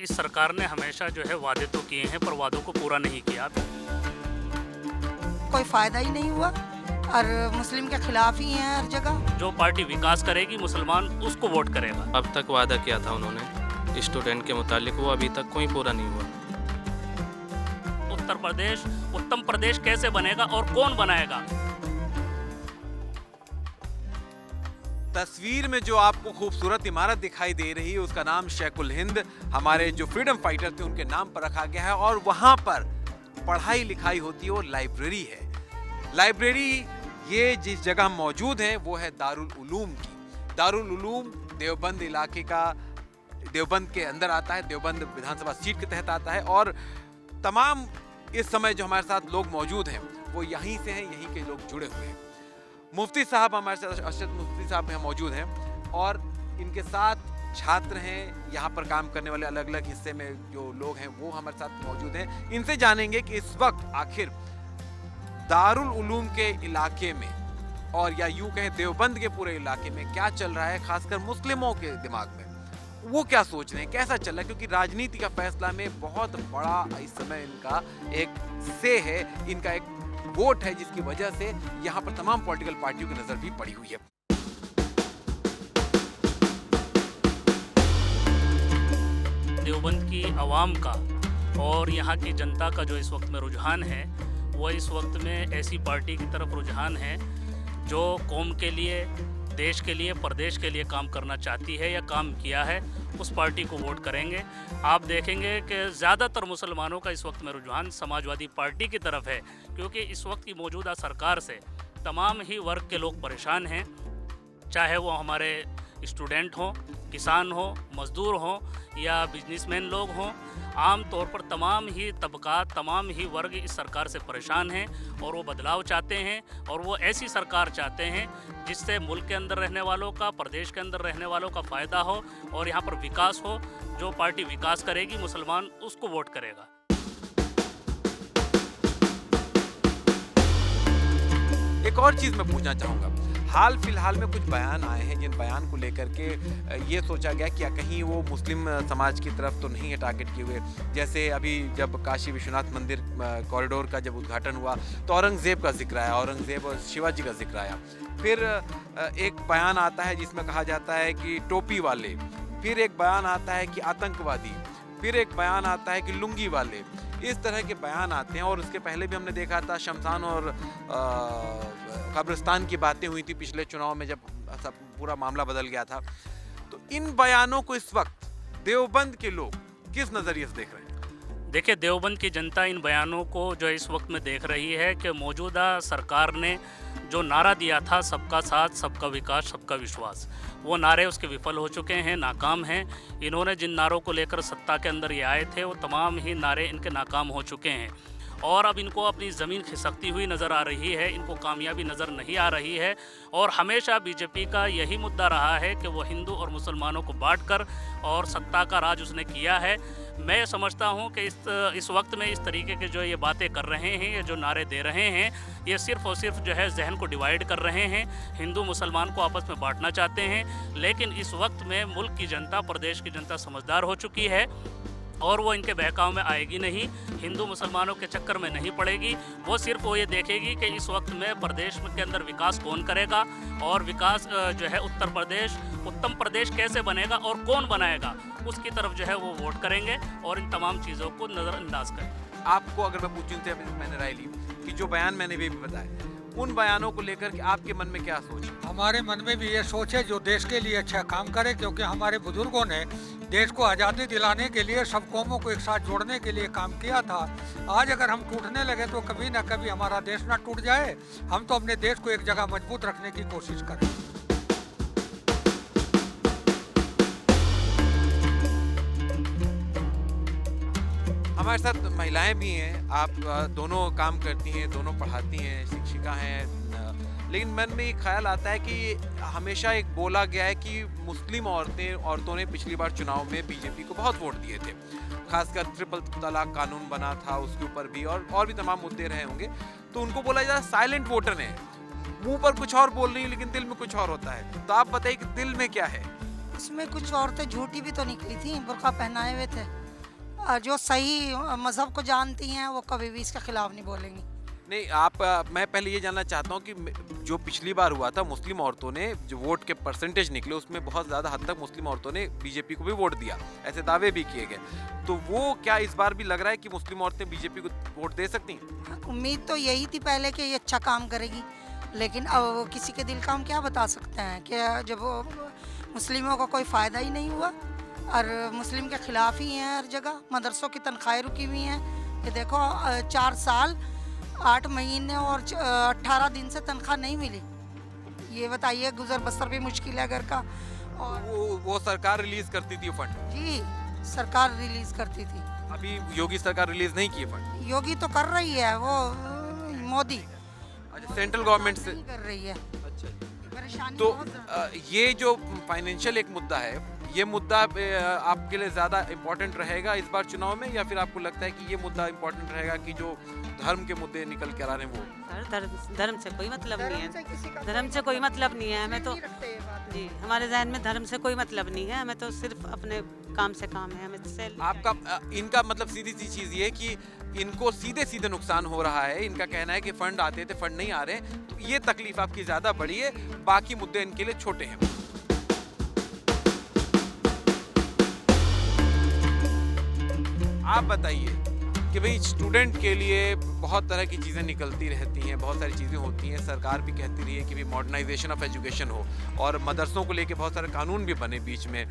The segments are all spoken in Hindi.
इस सरकार ने हमेशा जो है वादे तो किए हैं पर वादों को पूरा नहीं किया। कोई फायदा ही नहीं हुआ और मुस्लिम के खिलाफ ही हैं हर जगह। जो पार्टी विकास करेगी मुसलमान उसको वोट करेगा। अब तक वादा किया था उन्होंने स्टूडेंट के मुतालिक, वो अभी तक कोई पूरा नहीं हुआ। उत्तर प्रदेश उत्तम प्रदेश कैसे बनेगा और कौन बनाएगा? तस्वीर में जो आपको खूबसूरत इमारत दिखाई दे रही है उसका नाम शेखुल हिंद, हमारे जो फ्रीडम फाइटर थे उनके नाम पर रखा गया है। और वहां पर पढ़ाई लिखाई होती है, वो लाइब्रेरी है। लाइब्रेरी ये जिस जगह मौजूद है वो है दारुल उलूम की। दारुल उलूम देवबंद इलाके का, देवबंद के अंदर आता है, देवबंद विधानसभा सीट के तहत आता है। और तमाम इस समय जो हमारे साथ लोग मौजूद हैं वो यहीं से हैं, यहीं के लोग जुड़े हुए हैं। मुफ्ती साहब हमारे साथ, अरशद मुफ्ती साहब यहाँ मौजूद हैं और इनके साथ छात्र हैं, यहाँ पर काम करने वाले अलग अलग हिस्से में जो लोग हैं वो हमारे साथ मौजूद हैं। इनसे जानेंगे कि इस वक्त आखिर दारुल उलूम के इलाके में और या यूं कहें देवबंद के पूरे इलाके में क्या चल रहा है, खासकर मुस्लिमों के दिमाग में वो क्या सोच रहे हैं, कैसा चल रहा है। क्योंकि राजनीति का फैसला में बहुत बड़ा इस समय इनका एक से है, इनका एक वोट है, जिसकी वजह से यहाँ पर तमाम पॉलिटिकल पार्टियों की नजर भी पड़ी हुई है। देवबंद की आवाम का और यहाँ की जनता का जो इस वक्त में रुझान है वो इस वक्त में ऐसी पार्टी की तरफ रुझान है जो कौम के लिए, देश के लिए, प्रदेश के लिए काम करना चाहती है या काम किया है, उस पार्टी को वोट करेंगे। आप देखेंगे कि ज़्यादातर मुसलमानों का इस वक्त में रुझान समाजवादी पार्टी की तरफ है, क्योंकि इस वक्त की मौजूदा सरकार से तमाम ही वर्ग के लोग परेशान हैं, चाहे वो हमारे स्टूडेंट हों, किसान हों, मज़दूर हों या बिजनेसमैन लोग हों। आम तौर पर तमाम ही तबकात, तमाम ही वर्ग इस सरकार से परेशान हैं और वो बदलाव चाहते हैं और वो ऐसी सरकार चाहते हैं जिससे मुल्क के अंदर रहने वालों का, प्रदेश के अंदर रहने वालों का फ़ायदा हो और यहाँ पर विकास हो। जो पार्टी विकास करेगी मुसलमान उसको वोट करेगा। एक और चीज मैं पूछना चाहूंगा, हाल फिलहाल में कुछ बयान आए हैं जिन बयान को लेकर के ये सोचा गया कि कहीं वो मुस्लिम समाज की तरफ तो नहीं है टारगेट किए हुए। जैसे अभी जब काशी विश्वनाथ मंदिर कॉरिडोर का जब उद्घाटन हुआ तो औरंगजेब का जिक्र आया, औरंगजेब और शिवाजी का जिक्र आया। फिर एक बयान आता है जिसमें कहा जाता है कि टोपी वाले, फिर एक बयान आता है कि आतंकवादी, फिर एक बयान आता है कि लुंगी वाले। इस तरह के बयान आते हैं। और उसके पहले भी हमने देखा था शमशान और कब्रिस्तान की बातें हुई थी पिछले चुनाव में जब सब पूरा मामला बदल गया था। तो इन बयानों को इस वक्त देवबंद के लोग किस नज़रिए से देख रहे हैं? देखिए, देवबंद की जनता इन बयानों को जो इस वक्त में देख रही है कि मौजूदा सरकार ने जो नारा दिया था सबका साथ, सबका विकास, सबका विश्वास, वो नारे उसके विफल हो चुके हैं, नाकाम हैं। इन्होंने जिन नारों को लेकर सत्ता के अंदर ये आए थे वो तमाम ही नारे इनके नाकाम हो चुके हैं और अब इनको अपनी ज़मीन खिसकती हुई नज़र आ रही है, इनको कामयाबी नज़र नहीं आ रही है। और हमेशा बीजेपी का यही मुद्दा रहा है कि वो हिंदू और मुसलमानों को बांटकर और सत्ता का राज उसने किया है। मैं समझता हूं कि इस वक्त में इस तरीके के जो ये बातें कर रहे हैं, ये जो नारे दे रहे हैं, ये सिर्फ़ और सिर्फ जो है जहन को डिवाइड कर रहे हैं, हिंदू मुसलमान को आपस में बांटना चाहते हैं। लेकिन इस वक्त में मुल्क की जनता, प्रदेश की जनता समझदार हो चुकी है और वो इनके बहकाव में आएगी नहीं, हिंदू मुसलमानों के चक्कर में नहीं पड़ेगी। वो सिर्फ वो ये देखेगी कि इस वक्त में प्रदेश के अंदर विकास कौन करेगा और विकास जो है उत्तम प्रदेश कैसे बनेगा और कौन बनाएगा, उसकी तरफ जो है वो वोट करेंगे और इन तमाम चीज़ों को नज़रअंदाज करेंगे। आपको अगर मैं पूछूं तो मैंने राय ली कि जो बयान मैंने भी बताया, उन बयानों को लेकर के आपके मन में क्या सोच? हमारे मन में भी ये सोच है जो देश के लिए अच्छा काम करे, क्योंकि हमारे बुजुर्गों ने देश को आज़ादी दिलाने के लिए, सब कौमों को एक साथ जोड़ने के लिए काम किया था। आज अगर हम टूटने लगे तो कभी ना कभी हमारा देश ना टूट जाए। हम तो अपने देश को एक जगह मजबूत रखने की कोशिश करें। हमारे साथ महिलाएं भी हैं, आप दोनों काम करती हैं, दोनों पढ़ाती हैं, शिक्षिका हैं। लेकिन मन में एक ख्याल आता है कि हमेशा एक बोला गया है कि मुस्लिम औरतों ने पिछली बार चुनाव में बीजेपी को बहुत वोट दिए थे, खासकर ट्रिपल तलाक कानून बना था उसके ऊपर भी और भी तमाम मुद्दे रहे होंगे। तो उनको बोला जाता है साइलेंट वोटर है, मुंह पर कुछ और बोल रही है लेकिन दिल में कुछ और होता है। तो आप बताइए कि दिल में क्या है? उसमें कुछ औरतें झूठी भी तो निकली थी, बुर्का पहनाए हुए थे। जो सही मज़हब को जानती हैं वो कभी भी इसके खिलाफ नहीं बोलेंगी। नहीं मैं पहले ये जानना चाहता हूँ कि जो पिछली बार हुआ था मुस्लिम औरतों ने जो वोट के परसेंटेज निकले उसमें बहुत ज़्यादा हद तक मुस्लिम औरतों ने बीजेपी को भी वोट दिया, ऐसे दावे भी किए गए। तो वो क्या इस बार भी लग रहा है कि मुस्लिम औरतें बीजेपी को वोट दे सकती हैं? उम्मीद तो यही थी पहले कि ये अच्छा काम करेगी, लेकिन अब वो किसी के दिल का हम क्या बता सकते हैं कि जब वो मुस्लिमों का कोई फ़ायदा ही नहीं हुआ और मुस्लिम के ख़िलाफ़ ही हैं हर जगह। मदरसों की तनख्वाहें रुकी हुई हैं, ये देखो 4 साल 8 महीने और 18 दिन से तनख्वाह नहीं मिली। ये बताइए, गुजर बसर भी मुश्किल है घर का। और वो सरकार रिलीज करती थी फंड, जी सरकार रिलीज़ करती थी, अभी योगी सरकार रिलीज नहीं की फंड। योगी तो कर रही है, वो मोदी अच्छा, सेंट्रल गवर्नमेंट से नहीं कर रही है। अच्छा। परेशानी तो बहुत ज़्यादा। ये जो फाइनेंशियल एक मुद्दा है, ये मुद्दा आपके लिए ज़्यादा इम्पोर्टेंट रहेगा इस बार चुनाव में, या फिर आपको लगता है कि ये मुद्दा इम्पोर्टेंट रहेगा कि जो धर्म के मुद्दे निकल कर आ रहे हैं वो? सर धर्म से कोई मतलब नहीं धर्म से किसी का है, धर्म से कोई मतलब नहीं है हमें तो। नहीं रखते ये बात। जी हमारे जहन में धर्म से कोई मतलब नहीं है, हमें तो सिर्फ अपने काम से काम है, हमें सैलरी आपका इनका मतलब सीधी सी चीज़ ये है कि इनको सीधे सीधे नुकसान हो रहा है। इनका कहना है कि फंड आते थे, फंड नहीं आ रहे, तो ये तकलीफ आपकी ज़्यादा बड़ी है, बाकी मुद्दे इनके लिए छोटे हैं। आप बताइए कि भाई स्टूडेंट के लिए बहुत तरह की चीज़ें निकलती रहती हैं, बहुत सारी चीज़ें होती हैं। सरकार भी कहती रही है कि भाई मॉडर्नाइजेशन ऑफ एजुकेशन हो, और मदरसों को लेके बहुत सारे कानून भी बने बीच में।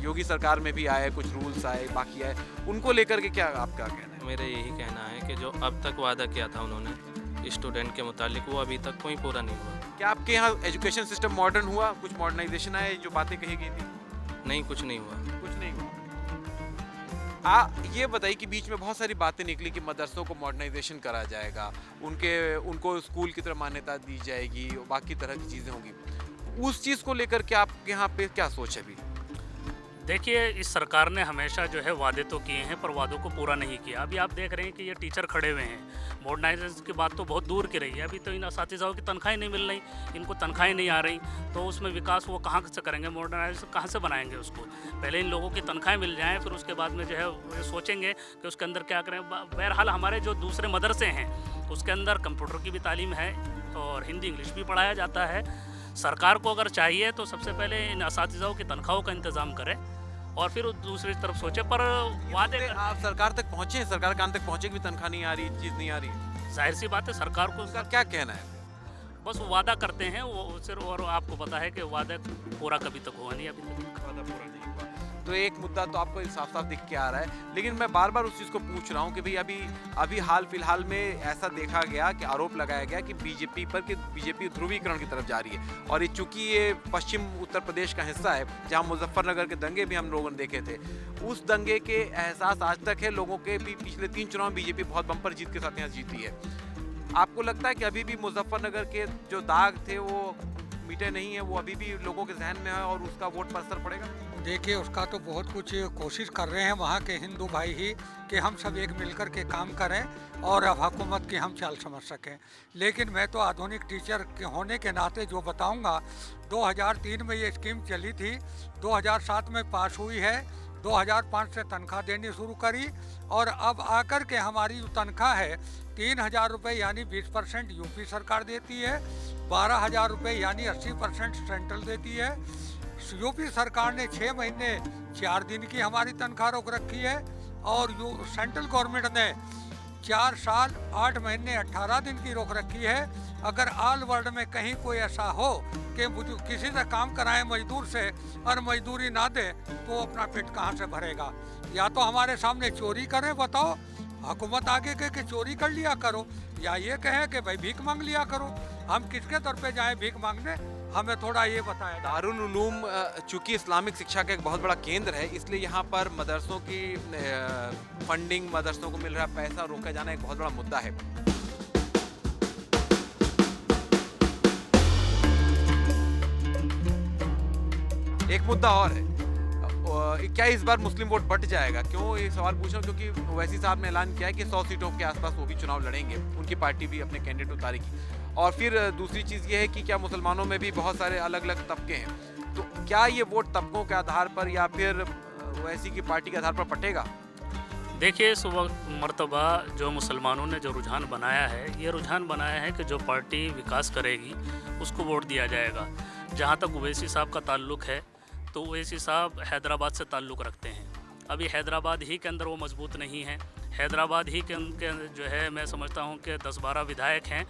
योगी सरकार में भी आए, कुछ रूल्स आए, बाकी आए, उनको लेकर के क्या आपका कहना है? मेरा यही कहना है कि जो अब तक वादा किया था उन्होंने स्टूडेंट के मुतालिक, वो अभी तक कोई पूरा नहीं हुआ। क्या आपके यहाँ एजुकेशन सिस्टम मॉडर्न हुआ, कुछ मॉडर्नाइजेशन आए, जो बातें कही गई थी? नहीं, कुछ नहीं हुआ। कुछ नहीं हुआ। ये बताइए कि बीच में बहुत सारी बातें निकली कि मदरसों को मॉडर्नाइजेशन करा जाएगा, उनको स्कूल की तरह मान्यता दी जाएगी, और बाकी तरह की चीज़ें होंगी। उस चीज़ को लेकर के आपके यहाँ पे क्या सोच है अभी? देखिए, इस सरकार ने हमेशा जो है वादे तो किए हैं पर वादों को पूरा नहीं किया। अभी आप देख रहे हैं कि ये टीचर खड़े हुए हैं, मॉडर्नाइजेशन की बात तो बहुत दूर की रही है, अभी तो इन असातिज़ाओं की तनख्वाहें नहीं मिल रही, इनको तनख्वाहें नहीं आ रही, तो उसमें विकास वो कहाँ से करेंगे, मॉडर्नाइजेशन कहाँ से बनाएंगे उसको? पहले इन लोगों की तनख्वाहें मिल जाएँ, फिर उसके बाद में जो है वो सोचेंगे कि उसके अंदर क्या करें। बहरहाल हमारे जो दूसरे मदरसे हैं उसके अंदर कंप्यूटर की भी तालीम है और हिंदी इंग्लिश भी पढ़ाया जाता है। सरकार को अगर चाहिए तो सबसे पहले इन असातिज़ाओं की तनख्वाहों का इंतज़ाम करे और फिर दूसरी तरफ सोचे। पर वादे आप सरकार तक पहुँचे हैं, सरकार कान तक पहुँचे कि भी तनख्वाह नहीं आ रही, चीज़ नहीं आ रही? जाहिर सी बात है, सरकार को उसका क्या कहना है? बस वो वादा करते हैं वो सिर्फ, और आपको पता है कि वादा पूरा कभी तक हुआ नहीं अभी तक। वादा पूरा नहीं हुआ। तो एक मुद्दा तो आपको साफ साफ दिख के आ रहा है, लेकिन मैं बार बार उस चीज़ को पूछ रहा हूँ कि भाई अभी हाल फिलहाल में ऐसा देखा गया कि आरोप लगाया गया कि बीजेपी ध्रुवीकरण की तरफ जा रही है, और चूंकि ये पश्चिम उत्तर प्रदेश का हिस्सा है जहाँ मुजफ्फरनगर के दंगे भी हम लोगों ने देखे थे, उस दंगे के एहसास आज तक है लोगों के भी। पिछले 3 चुनाव में बीजेपी बहुत बम्पर जीत के साथ यहाँ जीती है। आपको लगता है कि अभी भी मुजफ्फरनगर के जो दाग थे वो मिटे नहीं है, वो अभी भी लोगों के जहन में है और उसका वोट पर असर पड़ेगा? देखिए उसका तो बहुत कुछ कोशिश कर रहे हैं वहाँ के हिंदू भाई ही कि हम सब एक मिलकर के काम करें और अब हुकूमत की हम चाल समझ सकें। लेकिन मैं तो आधुनिक टीचर के होने के नाते जो बताऊंगा, 2003 में ये स्कीम चली थी, 2007 में पास हुई है, 2005 से तनख्वाह देनी शुरू करी, और अब आकर के हमारी जो तनख्वाह है 3000 रुपये यानी 20% यूपी सरकार देती है, 12,000 रुपये यानी 80% सेंट्रल देती है। यूपी सरकार ने 6 महीने 4 दिन की हमारी तनख्वाह रोक रखी है, और सेंट्रल गवर्नमेंट ने 4 साल 8 महीने 18 दिन की रोक रखी है। अगर ऑल वर्ल्ड में कहीं कोई ऐसा हो कि किसी से काम कराएं मजदूर से और मजदूरी ना दे, तो अपना पेट कहाँ से भरेगा? या तो हमारे सामने चोरी करें, बताओ, हुकूमत आगे कहे कि चोरी कर लिया करो, या ये कहे कि भाई भीख मांग लिया करो। हम किसके तौर पे जाएं भीख मांगने? हमें थोड़ा ये बताया। दारुल उलूम चूँकि इस्लामिक शिक्षा का एक बहुत बड़ा केंद्र है, इसलिए यहाँ पर मदरसों की फंडिंग, मदरसों को मिल रहा पैसा रोका जाना एक बहुत बड़ा मुद्दा है। एक मुद्दा और है, क्या इस बार मुस्लिम वोट बढ़ जाएगा? क्यों ये सवाल पूछ रहा हूँ? क्योंकि ओवैसी साहब ने ऐलान किया है कि 100 सीटों के आसपास वो भी चुनाव लड़ेंगे, उनकी पार्टी भी अपने कैंडिडेट उतारेगी। और फिर दूसरी चीज़ ये है कि क्या मुसलमानों में भी बहुत सारे अलग अलग तबके हैं, तो क्या ये वोट तबकों के आधार पर या फिर ओवैसी की पार्टी के आधार पर पटेगा? देखिए, इस वक्त मर्तबा जो मुसलमानों ने जो रुझान बनाया है, ये रुझान बनाया है कि जो पार्टी विकास करेगी उसको वोट दिया जाएगा। जहाँ तक ओवैसी साहब का ताल्लुक़ है, तो ओवैसी साहब हैदराबाद से ताल्लुक़ रखते हैं। अभी हैदराबाद ही के अंदर वो मजबूत नहीं है। हैदराबाद ही के उनके जो है, मैं समझता हूँ कि 10-12 विधायक हैं,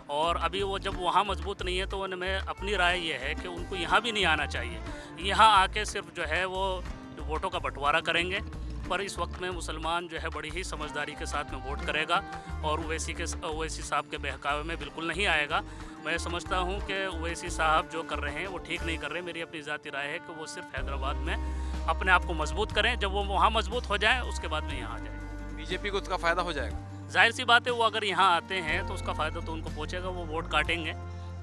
और अभी वो जब वहाँ मजबूत नहीं है तो उनमें अपनी राय ये है कि उनको यहाँ भी नहीं आना चाहिए। यहाँ आके सिर्फ जो है वो वोटों का बंटवारा करेंगे। पर इस वक्त में मुसलमान जो है बड़ी ही समझदारी के साथ में वोट करेगा और ओवैसी साहब के बहकावे में बिल्कुल नहीं आएगा। मैं समझता हूँ कि ओवैसी साहब जो कर रहे हैं वो ठीक नहीं कर रहे। मेरी अपनी ज़ाती राय है कि वो सिर्फ हैदराबाद में अपने आप को मजबूत करें। जब वो वहाँ मजबूत हो जाएँ उसके बाद में यहाँ आ जाए। बीजेपी को उसका फ़ायदा हो जाएगा। जाहिर सी बात है, वो अगर यहाँ आते हैं तो उसका फ़ायदा तो उनको पहुँचेगा। वो वोट काटेंगे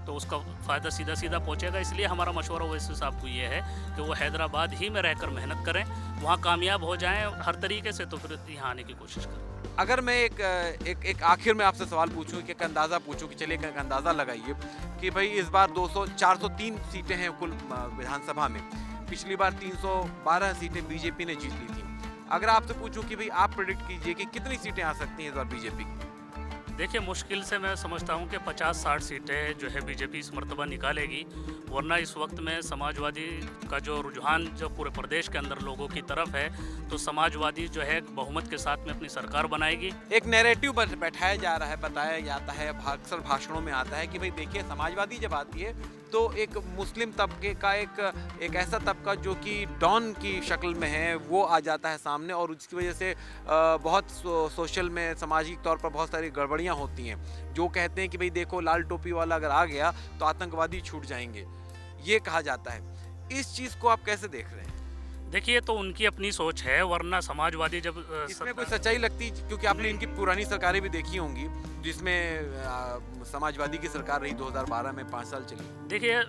तो उसका फ़ायदा सीधा सीधा पहुँचेगा। इसलिए हमारा मशवरा ओवैसी साहब को ये है कि वो हैदराबाद ही में रहकर मेहनत करें, वहाँ कामयाब हो जाएं हर तरीके से, तो फिर यहाँ आने की कोशिश करें। अगर मैं एक आखिर में आपसे सवाल पूछूं कि एक अंदाज़ा पूछूं कि चलिए एक अंदाज़ा लगाइए कि भाई इस बार 403 सीटें हैं कुल विधानसभा में। पिछली बार 312 सीटें बीजेपी ने जीत ली थी। अगर आपसे पूछूं कि भाई आप प्रेडिक्ट कीजिए कि कितनी सीटें आ सकती हैं इस बार बीजेपी की? देखिए, मुश्किल से मैं समझता हूँ कि 50-60 सीटें जो है बीजेपी इस मरतबा निकालेगी। वरना इस वक्त में समाजवादी का जो रुझान जो पूरे प्रदेश के अंदर लोगों की तरफ है, तो समाजवादी जो है बहुमत के साथ में अपनी सरकार बनाएगी। एक नैरेटिव बैठाया जा रहा है, बताया जाता है, अक्सर भाषणों में आता है कि भाई देखिए, समाजवादी जब आती है तो एक मुस्लिम तबके का एक ऐसा तबका जो कि डॉन की शक्ल में है वो आ जाता है सामने, और उसकी वजह से बहुत सोशल में सामाजिक तौर पर बहुत सारी गड़बड़ियाँ होती हैं। जो कहते हैं कि भाई देखो, लाल टोपी वाला अगर आ गया तो आतंकवादी छूट जाएंगे, ये कहा जाता है। इस चीज़ को आप कैसे देख रहे हैं? देखिए, तो उनकी अपनी सोच है, वरना समाजवादी जब इसमें कोई सच्चाई लगती, क्योंकि आपने इनकी पुरानी सरकारें भी देखी होंगी जिसमें समाजवादी की सरकार रही 2012 में 5 साल चली। देखिए,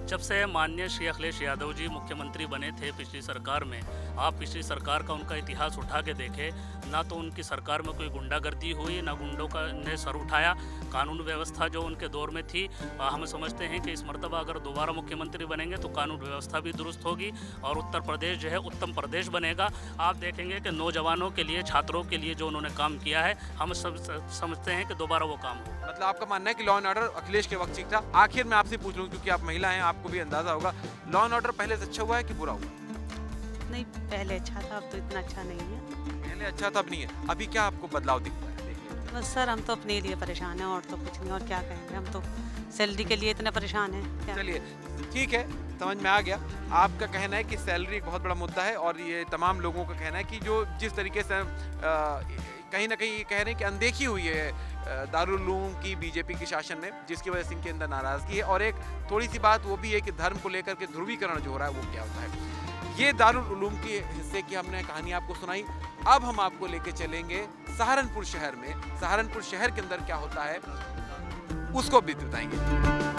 जब से माननीय श्री अखिलेश यादव जी मुख्यमंत्री बने थे पिछली सरकार में, आप पिछली सरकार का उनका इतिहास उठा के देखें, ना तो उनकी सरकार में कोई गुंडागर्दी हुई, ना गुंडों का ने सर उठाया। कानून व्यवस्था जो उनके दौर में थी, हम समझते हैं कि इस मरतबा अगर दोबारा मुख्यमंत्री बनेंगे तो कानून व्यवस्था भी दुरुस्त होगी और उत्तर प्रदेश जो है उत्तम प्रदेश बनेगा। आप देखेंगे कि नौजवानों के लिए, छात्रों के लिए जो उन्होंने काम किया है, हम सब समझते हैं कि दोबारा वो काम हो। मतलब आपका मानना है कि लॉ एंड ऑर्डर अखिलेश के वक्त ठीक था। आखिर में आपसे पूछ लूँ, क्योंकि आप महिला हैं, आपको भी अंदाजा होगा, लॉ एंड ऑर्डर पहले से अच्छा हुआ है कि बुरा हुआ? नहीं, पहले अच्छा था, अब तो इतना अच्छा नहीं है। पहले अच्छा था, अब नहीं है। अभी क्या आपको बदलाव दिखता है? बस सर, हम तो अपने लिए परेशान हैं और तो कुछ नहीं, और क्या कहेंगे। हम तो सैलरी के लिए इतने परेशान हैं। क्या चलिए, ठीक है, समझ में आ गया। आपका कहना है कि सैलरी एक बहुत बड़ा मुद्दा है, और ये तमाम लोगों का कहना है कि जो जिस तरीके से कहीं ना कहीं ये कह रहे हैं कि अनदेखी हुई है दारुल उलूम की बीजेपी के शासन में, जिसकी वजह से इनके अंदर नाराज़गी है। और एक थोड़ी सी बात वो भी है कि धर्म को लेकर के ध्रुवीकरण जो हो रहा है वो क्या होता है। ये दारुल उलूम के हिस्से की हमने कहानी आपको सुनाई। अब हम आपको लेके चलेंगे सहारनपुर शहर में। सहारनपुर शहर के अंदर क्या होता है उसको भी बताएंगे।